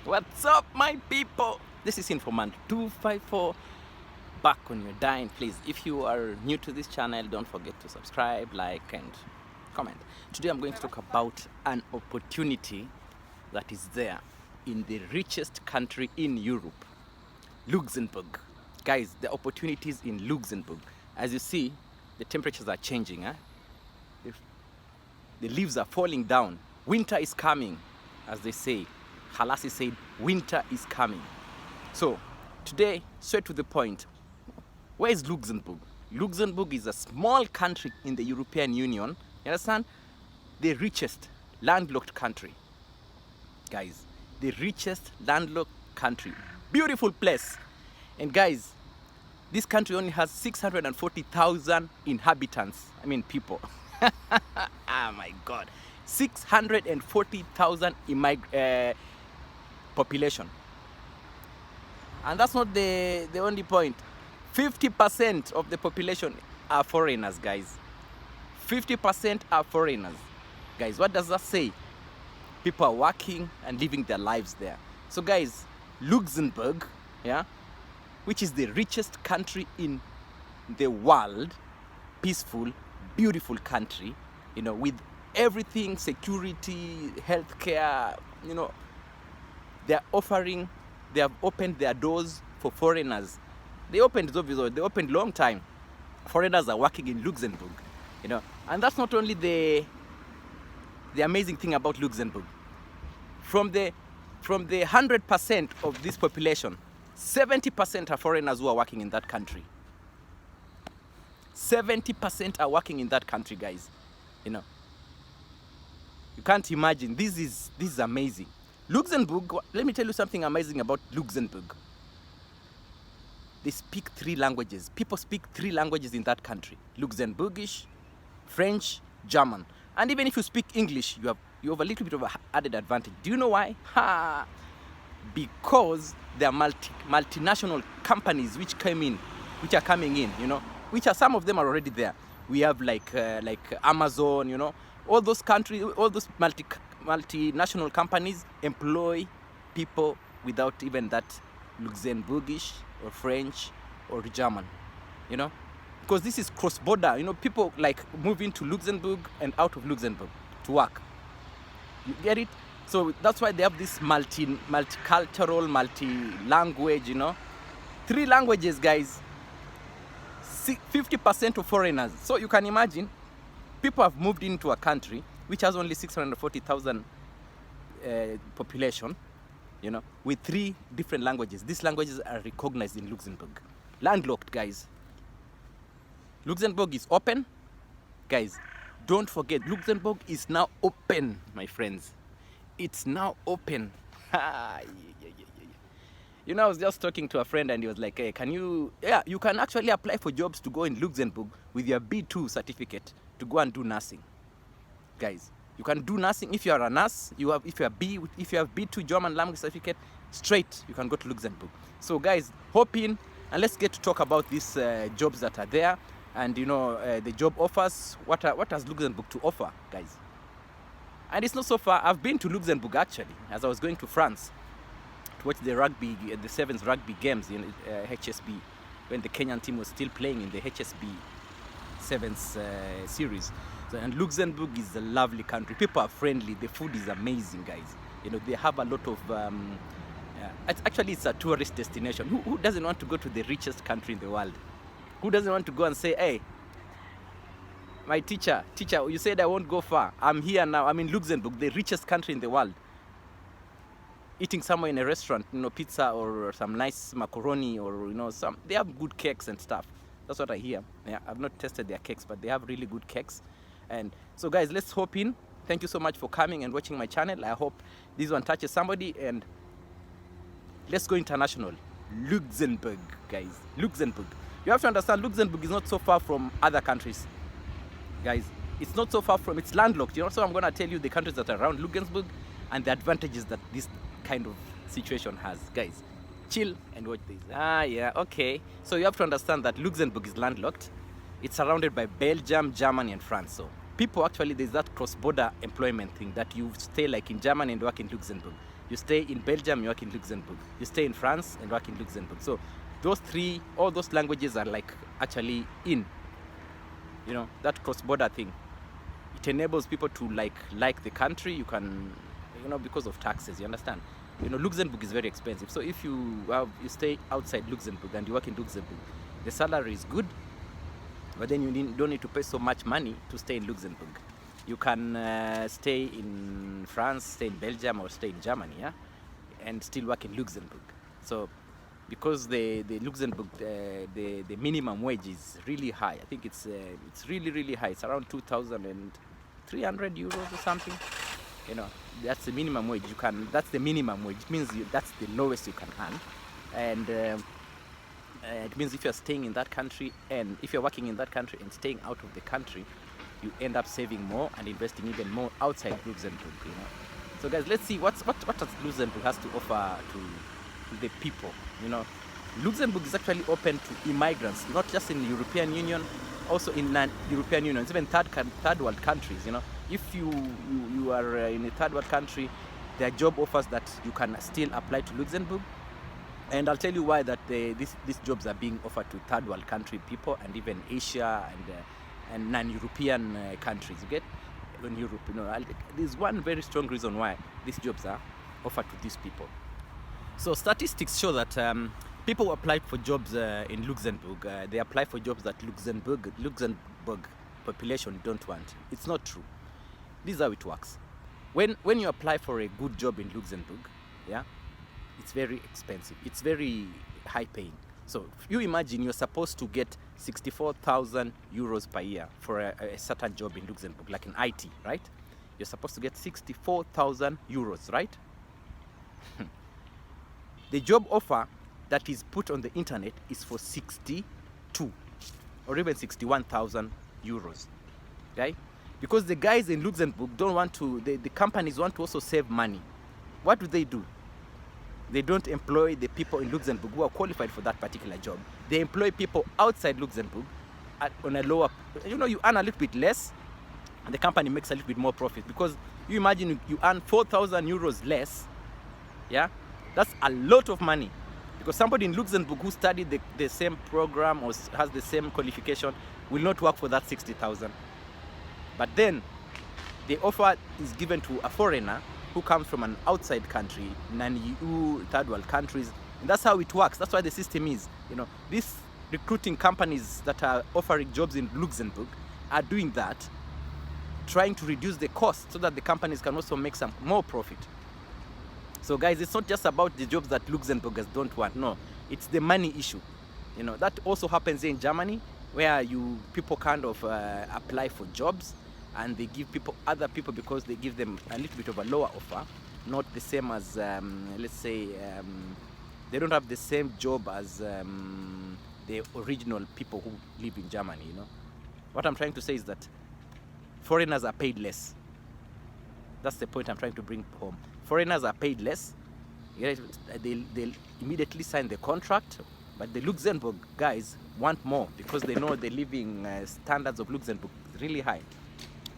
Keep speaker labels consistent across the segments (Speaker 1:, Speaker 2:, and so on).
Speaker 1: What's up, my people? This is Informant 254 back on your dime. Please, if you are new to this channel, don't forget to subscribe, like, and comment. Today I'm going to talk about an opportunity that is there in the richest country in Europe, Luxembourg. Guys, the opportunities in Luxembourg. As you see, the temperatures are changing. The leaves are falling down. Winter is coming, as they say. Halasi said, winter is coming. So, today, straight to the point. Where is Luxembourg? Luxembourg is a small country in the European Union. You understand? The richest landlocked country. Guys, the richest landlocked country. Beautiful place. And guys, this country only has 640,000 inhabitants. I mean, people. Oh my God. 640,000 population. And that's not the only point. 50% of the population are foreigners, guys. 50% are foreigners. Guys, what does that say? People are working and living their lives there. So guys, Luxembourg, yeah, which is the richest country in the world, peaceful, beautiful country, you know, with everything, security, healthcare, you know, they have opened their doors for foreigners. They opened long time. Foreigners are working in Luxembourg, you know, and that's not only the amazing thing about Luxembourg. From the 100% of this population, 70% are foreigners who are working in that country. 70% are working in that country, guys. You know, you can't imagine. This is amazing. Luxembourg, let me tell you something amazing about Luxembourg. They speak 3 languages. People speak 3 languages in that country. Luxembourgish, French, German. And even if you speak English, you have a little bit of an added advantage. Do you know why? Because there are multinational companies which are coming in, you know, some of them are already there. We have like Amazon, you know, all those countries, all those multinational companies employ people without even that Luxembourgish or French or German, you know, because this is cross-border. You know, people like move into Luxembourg and out of Luxembourg to work. You get it? So that's why they have this multicultural, multi-language, you know, 3 languages, guys. 50% of foreigners. So you can imagine, people have moved into a country which has only 640,000 population, you know, with 3 different languages. These languages are recognized in Luxembourg. Landlocked, guys. Luxembourg is open. Guys, don't forget, Luxembourg is now open, my friends. It's now open. You know, I was just talking to a friend and he was like, hey, you can actually apply for jobs to go in Luxembourg with your B2 certificate to go and do nursing. Guys, you can do nursing if you are a nurse. If you have B2 German language certificate, straight you can go to Luxembourg. So guys, hop in and let's get to talk about these jobs that are there, and you know, the job offers. What has Luxembourg to offer, guys? And it's not so far. I've been to Luxembourg actually, as I was going to France to watch the 7th rugby games in HSB, when the Kenyan team was still playing in the HSB 7th series. So, and Luxembourg is a lovely country. People are friendly. The food is amazing, guys. You know, they have a lot of it's a tourist destination. Who doesn't want to go to the richest country in the world? Who doesn't want to go and say, hey, my teacher, you said I won't go far. I'm here now. I'm in Luxembourg, the richest country in the world. Eating somewhere in a restaurant, you know, pizza or some nice macaroni, or you know, they have good cakes and stuff. That's what I hear. Yeah, I've not tested their cakes, but they have really good cakes. And so guys, let's hop in. Thank you so much for coming and watching my channel. I hope this one touches somebody, and let's go international. Luxembourg, guys. Luxembourg. You have to understand, Luxembourg is not so far from other countries. Guys, it's not so far from, it's landlocked, you know. So I'm going to tell you the countries that are around Luxembourg and the advantages that this kind of situation has. Guys, chill and watch this. Yeah, okay. So you have to understand that Luxembourg is landlocked. It's surrounded by Belgium, Germany, and France. So people actually, there's that cross-border employment thing that you stay like in Germany and work in Luxembourg. You stay in Belgium, you work in Luxembourg. You stay in France and work in Luxembourg. So those three, all those languages are like actually in, you know, that cross-border thing. It enables people to like the country. You can, you know, because of taxes, you understand? You know, Luxembourg is very expensive. So if you stay outside Luxembourg and you work in Luxembourg, the salary is good, but then you don't need to pay so much money to stay in Luxembourg. You can stay in France, stay in Belgium, or stay in Germany, yeah, and still work in Luxembourg. So because the Luxembourg, the minimum wage is really high. I think it's really high. It's around 2,300 euros or something. You know, that's the minimum wage. That's the minimum wage. It means that's the lowest you can earn, and it means if you're staying in that country, and if you're working in that country and staying out of the country, you end up saving more and investing even more outside Luxembourg, you know. So guys, let's see what does Luxembourg has to offer to the people, you know. Luxembourg is actually open to immigrants, not just in the European Union, also in non-European unions, even third world countries, you know. If you are in a third world country, there are job offers that you can still apply to Luxembourg. And I'll tell you why that these jobs are being offered to third world country people and even Asia and non-European countries. You get in Europe, you know. There's one very strong reason why these jobs are offered to these people. So statistics show that people who apply for jobs in Luxembourg, they apply for jobs that Luxembourg population don't want. It's not true. This is how it works. When you apply for a good job in Luxembourg, yeah, it's very expensive. It's very high paying. So you imagine you're supposed to get 64,000 euros per year for a certain job in Luxembourg, like in IT, right? You're supposed to get 64,000 euros, right? The job offer that is put on the internet is for 62 or even 61,000 euros, okay? Because the guys in Luxembourg don't want to, the companies want to also save money. What do? They don't employ the people in Luxembourg who are qualified for that particular job. They employ people outside Luxembourg on a lower, you know, you earn a little bit less and the company makes a little bit more profit, because you imagine you earn 4,000 euros less, yeah? That's a lot of money, because somebody in Luxembourg who studied the same program or has the same qualification will not work for that 60,000. But then the offer is given to a foreigner who comes from an outside country, non-EU, third world countries. And that's how it works. That's why the system is. You know, these recruiting companies that are offering jobs in Luxembourg are doing that, trying to reduce the cost so that the companies can also make some more profit. So guys, it's not just about the jobs that Luxembourgers don't want. No, it's the money issue. You know, that also happens in Germany, where people kind of apply for jobs, and they give other people, because they give them a little bit of a lower offer, not the same as, let's say, they don't have the same job as the original people who live in Germany, you know. What I'm trying to say is that foreigners are paid less. That's the point I'm trying to bring home. Foreigners are paid less. They'll immediately sign the contract, but the Luxembourg guys want more, because they know the living standards of Luxembourg is really high.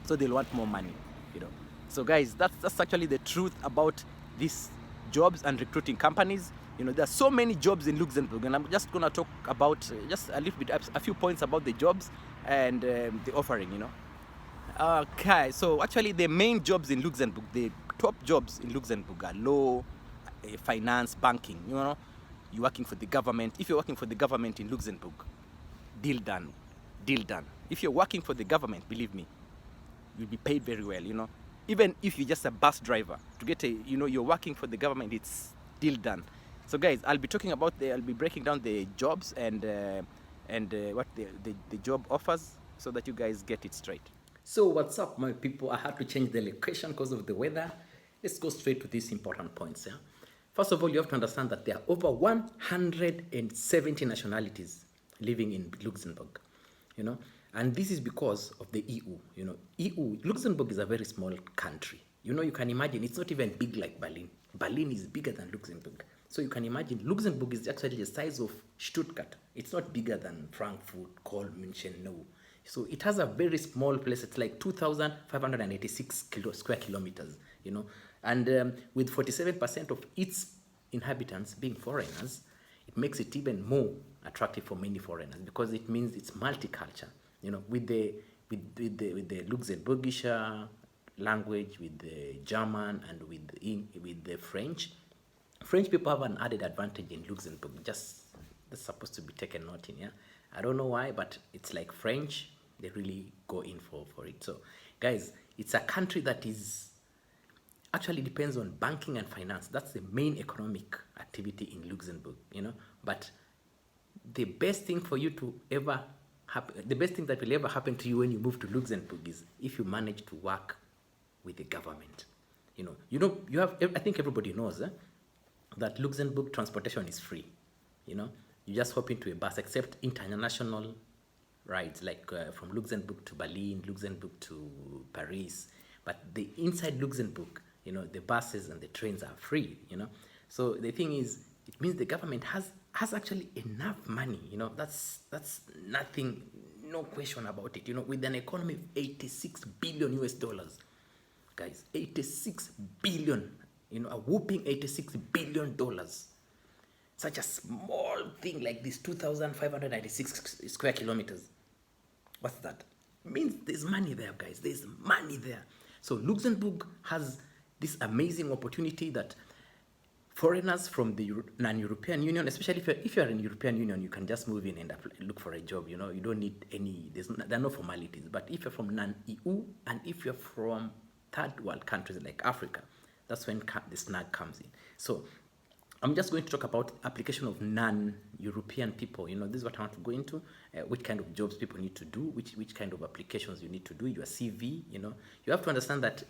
Speaker 1: So they'll want more money, you know. So guys, that's actually the truth about these jobs and recruiting companies. You know, there are so many jobs in Luxembourg, and I'm just gonna talk about just a little bit, a few points about the jobs and the offering, you know. Okay, so actually the main jobs in Luxembourg, the top jobs in Luxembourg are law, finance, banking, you know. You're working for the government. If you're working for the government in Luxembourg, deal done. If you're working for the government, believe me, you'll be paid very well, you know. Even if you're just a bus driver, to get you're working for the government, it's deal done. So guys, I'll be breaking down the jobs and what the job offers, so that you guys get it straight. So what's up, my people? I had to change the location because of the weather. Let's go straight to these important points, yeah? First of all, you have to understand that there are over 170 nationalities living in Luxembourg, you know. And this is because of the EU, you know. Luxembourg is a very small country. You know, you can imagine, it's not even big like Berlin. Berlin is bigger than Luxembourg. So you can imagine, Luxembourg is actually the size of Stuttgart. It's not bigger than Frankfurt, Köln, München, no. So it has a very small place. It's like 2,586 square kilometers, you know. And with 47% of its inhabitants being foreigners, it makes it even more attractive for many foreigners because it means it's multicultural. You know, with the Luxembourgish language, with the German, and with the French. French people have an added advantage in Luxembourg. Just that's supposed to be taken note in. Yeah, I don't know why, but it's like French. They really go in for it. So, guys, it's a country that is actually depends on banking and finance. That's the main economic activity in Luxembourg. You know, but the best thing for you to ever happen, the best thing that will ever happen to you when you move to Luxembourg is if you manage to work with the government. You have. I think everybody knows that Luxembourg transportation is free. You know, you just hop into a bus, except international rides like from Luxembourg to Berlin, Luxembourg to Paris. But the inside Luxembourg, the buses and the trains are free. So the thing is, it means the government has actually enough money. That's nothing, no question about it. With an economy of 86 billion US dollars, guys, 86 billion. A whooping 86 billion dollars. Such a small thing like this, 2,596 square kilometers. What's that? It means there's money there, guys. There's money there. So Luxembourg has this amazing opportunity that foreigners from the non-European Union, especially if you're in European Union, you can just move in and look for a job. You don't need any. There are no formalities. But if you're from non-EU and if you're from third world countries like Africa, that's when the snag comes in. So I'm just going to talk about application of non-European people. This is what I want to go into. Which kind of jobs people need to do, which kind of applications you need to do, your CV. You have to understand that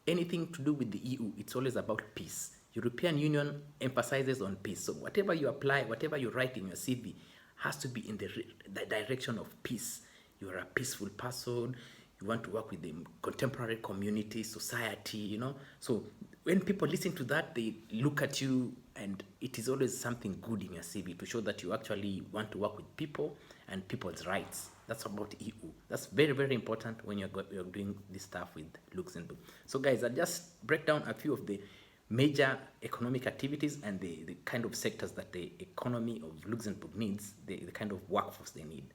Speaker 1: anything to do with the EU, it's always about peace. European Union emphasizes on peace. So whatever you apply, whatever you write in your CV has to be in the direction of peace. You are a peaceful person. You want to work with the contemporary community, society, So when people listen to that, they look at you, and it is always something good in your CV to show that you actually want to work with people and people's rights. That's about EU. That's very, very important when you're doing this stuff with Luxembourg. So guys, I'll just break down a few of the major economic activities and the kind of sectors that the economy of Luxembourg needs, the kind of workforce they need.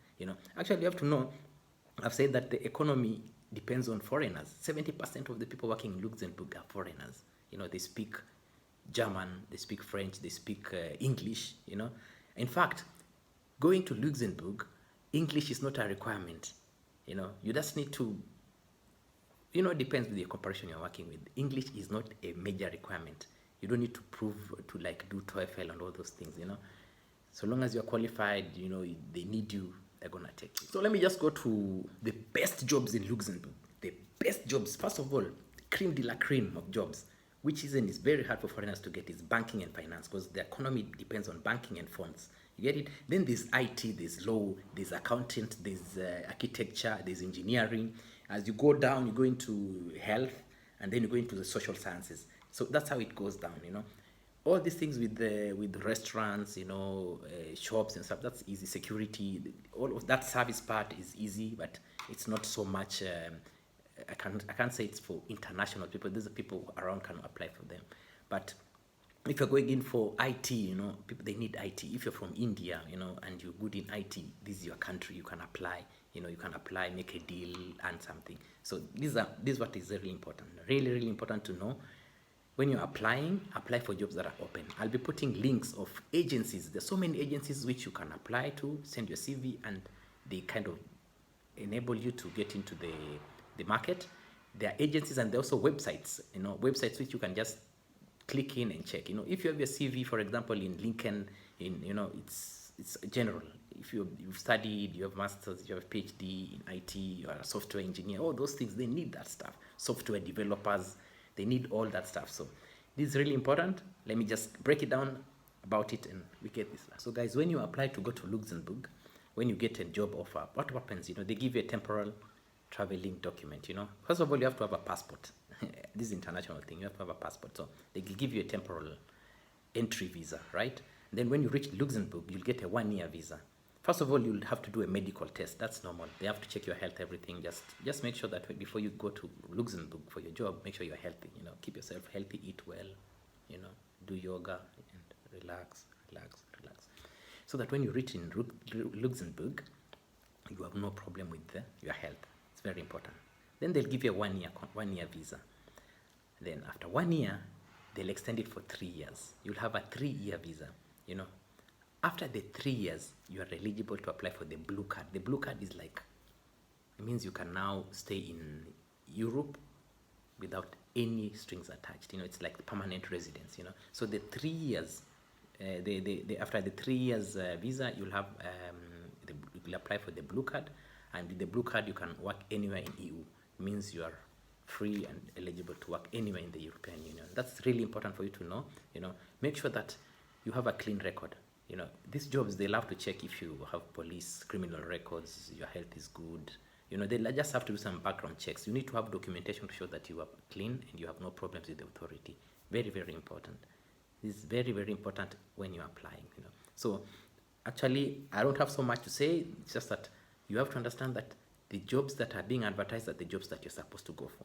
Speaker 1: Actually, you have to know, I've said that the economy depends on foreigners. 70% of the people working in Luxembourg are foreigners. They speak German, they speak French, they speak English. In fact, going to Luxembourg, English is not a requirement. You just need to, it depends with the corporation you're working with. English is not a major requirement. You don't need to prove to do TOEFL and all those things. So long as you're qualified, they need you, they're gonna take you. So let me just go to the best jobs in Luxembourg. The best jobs, first of all, cream de la cream of jobs, which is very hard for foreigners to get, is banking and finance, because the economy depends on banking and funds. You get it? Then there's IT, there's law, there's accountant, there's architecture, there's engineering. As you go down, you go into health, and then you go into the social sciences. So that's how it goes down. All these things with restaurants, shops and stuff, that's easy. Security, all of that service part is easy, but it's not so much. I can't say it's for international people. There's people around can apply for them. But if you're going in for IT, people, they need IT. If you're from India, and you're good in IT, this is your country. You can apply. You can apply, make a deal, and something. So this is what is really important. Really, really important to know. When you're applying, apply for jobs that are open. I'll be putting links of agencies. There's so many agencies which you can apply to, send your CV, and they kind of enable you to get into the market. There are agencies, and there are also websites, websites which you can just click in and check. If you have your CV, for example, in LinkedIn, it's general. If you've studied, you have masters, you have PhD in IT, you are a software engineer, all those things, they need that stuff. Software developers, they need all that stuff. So this is really important. Let me just break it down about it, and we get this. So guys, when you apply to go to Luxembourg, when you get a job offer, what happens? They give you a temporal traveling document. First of all, you have to have a passport. This is international thing. You have to have a passport. So they give you a temporal entry visa, right? Then when you reach Luxembourg, you'll get a 1-year visa. First of all, you'll have to do a medical test. That's normal. They have to check your health, everything. Just make sure that before you go to Luxembourg for your job, make sure you're healthy. Keep yourself healthy, eat well, do yoga and relax. So that when you reach in Luxembourg, you have no problem with your health. It's very important. Then they'll give you a one-year visa. Then after 1 year, they'll extend it for 3 years. You'll have a 3-year visa, After the 3 years, you are eligible to apply for the blue card. The blue card is like, it means you can now stay in Europe without any strings attached. It's like permanent residence, So the 3 years, after the 3 years visa, you'll have, you'll apply for the blue card. And with the blue card, you can work anywhere in EU. It means you are free and eligible to work anywhere in the European Union. That's really important for you to know. Make sure that you have a clean record. These jobs, they love to check if you have police, criminal records, your health is good. They just have to do some background checks. You need to have documentation to show that you are clean and you have no problems with the authority. Very, very important. This is very, very important when you're applying. So actually, I don't have so much to say. It's just that you have to understand that the jobs that are being advertised are the jobs that you're supposed to go for.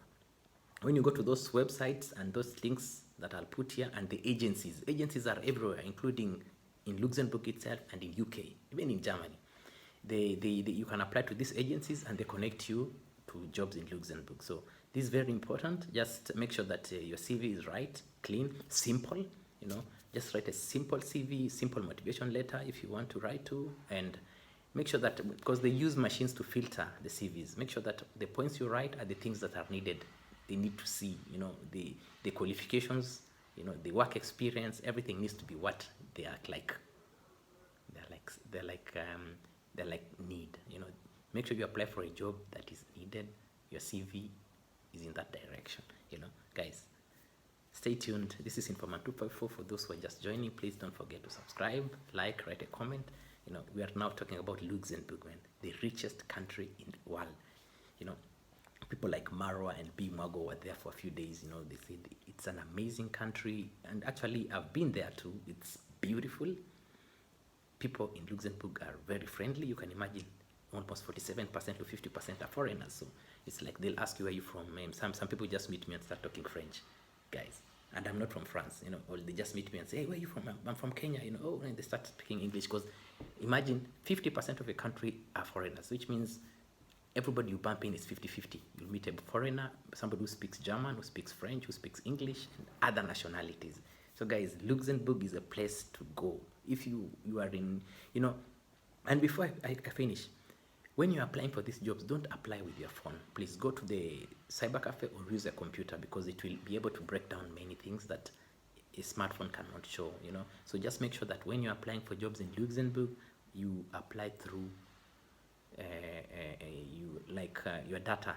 Speaker 1: When you go to those websites and those links that I'll put here, and the agencies are everywhere, including in Luxembourg itself and in UK, even in Germany. You can apply to these agencies and they connect you to jobs in Luxembourg. So this is very important. Just make sure that your CV is right, clean, simple. Just write a simple CV, simple motivation letter if you want to write to, and make sure that, because they use machines to filter the CVs, make sure that the points you write are the things that are needed. They need to see, the qualifications, the work experience, everything needs to be what they are like. They're like need. Make sure you apply for a job that is needed. Your CV is in that direction. Guys, stay tuned. This is Informant 254. For those who are just joining, please don't forget to subscribe, like, write a comment. We are now talking about Luxembourg, man, the richest country in the world. People like Marwa and B. Mwago were there for a few days. They said it's an amazing country. And actually, I've been there too. It's beautiful. People in Luxembourg are very friendly. You can imagine almost 47% to 50% are foreigners. So it's like they'll ask you where you're from. Some people just meet me and start talking French, guys. And I'm not from France, or they just meet me and say, hey, where are you from? I'm from Kenya, and they start speaking English. Because imagine 50% of the country are foreigners, which means everybody you bump in is 50-50. You'll meet a foreigner, somebody who speaks German, who speaks French, who speaks English, and other nationalities. So guys, Luxembourg is a place to go. If you are in, and before I finish, when you're applying for these jobs, don't apply with your phone. Please go to the cyber cafe or use a computer, because it will be able to break down many things that a smartphone cannot show, So just make sure that when you're applying for jobs in Luxembourg, you apply through your data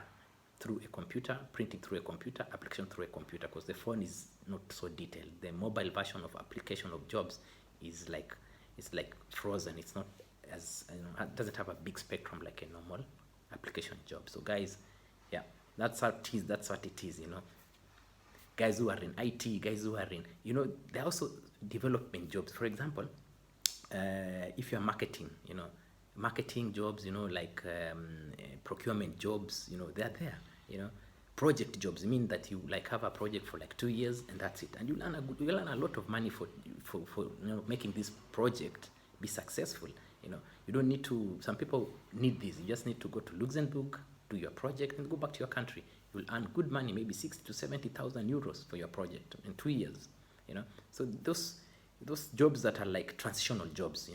Speaker 1: through a computer, printing through a computer, application through a computer, because the phone is not so detailed. The mobile version of application of jobs is like, it's like frozen. It's not as, it doesn't have a big spectrum like a normal application job. So guys, yeah, that's what it is, Guys who are in IT, guys who are in, there are also development jobs. For example, if you're marketing, marketing jobs, like procurement jobs, they're there, project jobs mean that you like have a project for like 2 years and that's it, and you learn a lot of money for making this project be successful. You don't need to, some people need this, you just need to go to Luxembourg, do your project and go back to your country. You'll earn good money, maybe 60 to 70,000 euros for your project in 2 years. So those jobs that are like transitional jobs,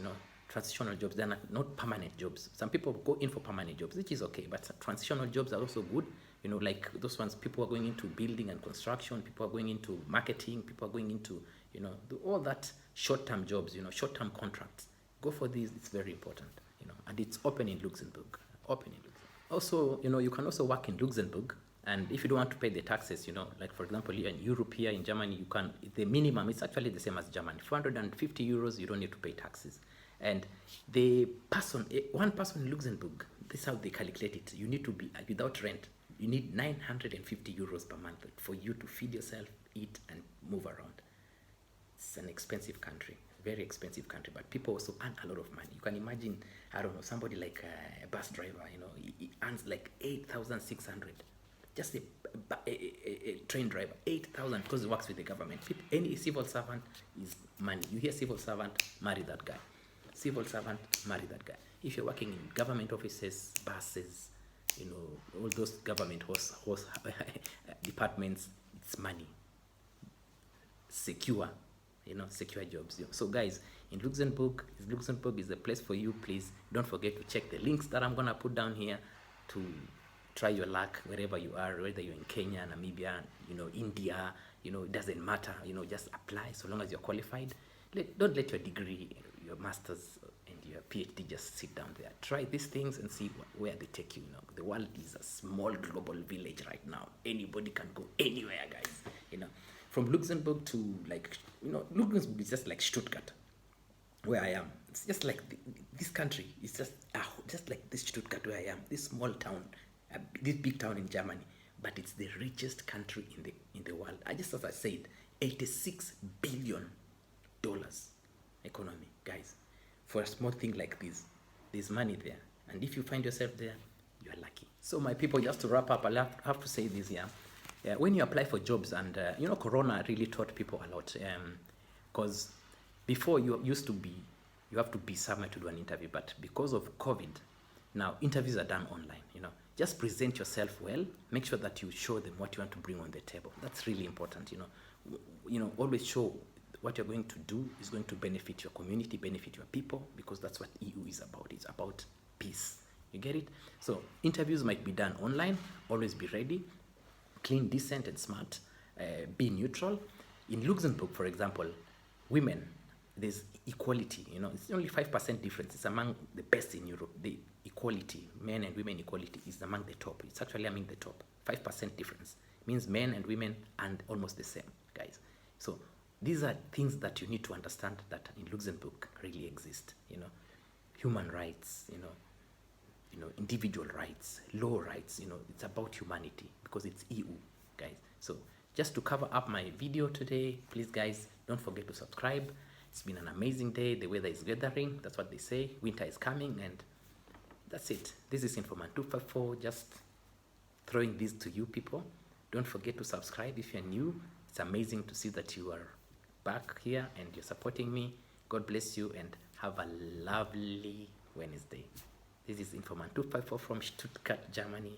Speaker 1: transitional jobs, they're not permanent jobs. Some people go in for permanent jobs, which is okay, but transitional jobs are also good. Like those ones, people are going into building and construction, people are going into marketing, people are going into, all that short-term jobs, short-term contracts. Go for these, it's very important, and it's open in Luxembourg. Also, you can also work in Luxembourg, and if you don't want to pay the taxes, like for example, in Europe here in Germany, you can, the minimum, it's actually the same as Germany, 450 euros, you don't need to pay taxes. And one person in Luxembourg, this is how they calculate it. You need to be without rent. You need 950 euros per month for you to feed yourself, eat, and move around. It's an expensive country, very expensive country, but people also earn a lot of money. You can imagine, I don't know, somebody like a bus driver, you know, he earns like 8,600. Just a train driver, 8,000, because he works with the government. Any civil servant is money. You hear civil servant, marry that guy. Civil servant, marry that guy. If you're working in government offices, buses, you know, all those government horse departments, it's money. Secure, you know, secure jobs. So guys, in Luxembourg is the place for you. Please don't forget to check the links that I'm gonna put down here to try your luck wherever you are, whether you're in Kenya, Namibia, you know, India, you know, it doesn't matter, you know, just apply so long as you're qualified. Don't let your degree, your master's and your PhD just sit down there. Try these things and see where they take you. You know, the world is a small global village right now. Anybody can go anywhere, guys. You know, from Luxembourg to, like, you know, Luxembourg is just like Stuttgart, where I am. It's just like this country. It's just like this Stuttgart where I am. This small town, this big town in Germany, but it's the richest country in the world. As I said, $86 billion economy, guys. For a small thing like this, there's money there, and if you find yourself there, you are lucky. So my people, just to wrap up, I have to say this here. When you apply for jobs, and you know, Corona really taught people a lot, because before you have to be somewhere to do an interview, but because of COVID, now interviews are done online. You know, just present yourself well. Make sure that you show them what you want to bring on the table. That's really important. You know, always show what you're going to do is going to benefit your community, benefit your people, because that's what EU is about. It's about peace. You get it? So interviews might be done online. Always be ready, clean, decent, and smart. Be neutral. In Luxembourg, for example, women, there's equality. You know, it's only 5% difference. It's among the best in Europe. The equality, men and women equality, is among the top. It's actually among the top. 5% difference means men and women and almost the same, guys. So these are things that you need to understand that in Luxembourg really exist. You know, human rights. You know, individual rights, law rights. You know, it's about humanity because it's EU, guys. So just to cover up my video today, please, guys, don't forget to subscribe. It's been an amazing day. The weather is weathering. That's what they say. Winter is coming, and that's it. This is Informant 254. Just throwing this to you people. Don't forget to subscribe if you're new. It's amazing to see that you are back here and you're supporting me. God bless you and have a lovely Wednesday. This is Informant 254 from Stuttgart, Germany.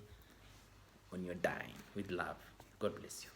Speaker 1: On your dime with love. God bless you.